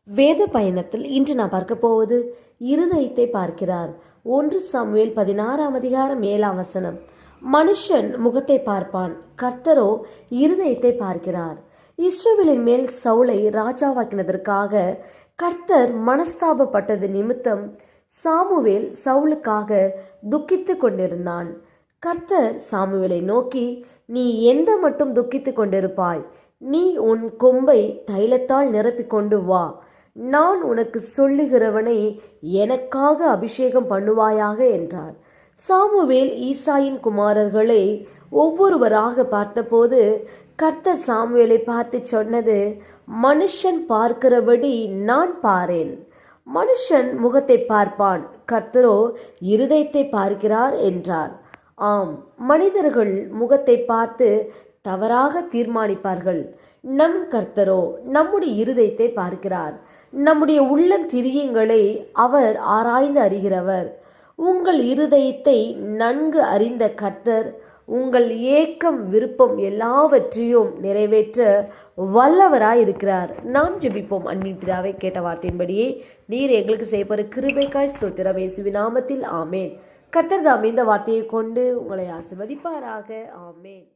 வேத பயணத்தில் இன்று நான் பார்க்க போவது இருதயத்தை பார்க்கிறார். 1 சாமுவேல் 16:7 மனுஷன் முகத்தை பார்ப்பான், கர்த்தரோ இருதயத்தை பார்க்கிறார். இஸ்ரவேலின் மேல் சவுலை ராஜாவாக்கினதற்காக கர்த்தர் மனஸ்தாபப்பட்டது நிமித்தம் சாமுவேல் சவுலுக்காக துக்கித்து கொண்டிருந்தான். கர்த்தர் சாமுவேலை நோக்கி, நீ எந்த மட்டும் துக்கித்து கொண்டிருப்பாய்? நீ உன் கொம்பை தைலத்தால் நிரப்பிக் கொண்டு வா. நான் உனக்கு சொல்லுகிறவனை எனக்காக அபிஷேகம் பண்ணுவாயாக என்றார். சாமுவேல் ஈசாயின் குமாரர்களை ஒவ்வொருவராக பார்த்தபோது கர்த்தர் சாமுவேலை பார்த்து சொன்னது, மனுஷன் பார்க்கிறபடி நான் பாரேன். மனுஷன் முகத்தை பார்ப்பான், கர்த்தரோ இருதயத்தை பார்க்கிறார் என்றார். ஆம், மனிதர்கள் முகத்தை பார்த்து தவறாக தீர்மானிப்பார்கள். நம் கர்த்தரோ நம்முடைய இருதயத்தை பார்க்கிறார். நம்முடைய உள்ளந்திரியங்களை அவர் ஆராய்ந்து அறிகிறவர். உங்கள் இருதயத்தை நன்கு அறிந்த கர்த்தர் உங்கள் ஏக்கம் விருப்பம் எல்லாவற்றையும் நிறைவேற்ற வல்லவராயிருக்கிறார். நாம் ஜெபிப்போம். அன்பின் பிதாவே, கேட்ட வார்த்தையின்படியே நீர் எங்களுக்கு செய்யப்போற கிருபைக்காய் ஸ்தோத்திரம். இயேசுவின் நாமத்தில் ஆமேன். கர்த்தர் தாம் இந்த வார்த்தையை கொண்டு உங்களை ஆசீர்வதிப்பாராக. ஆமேன்.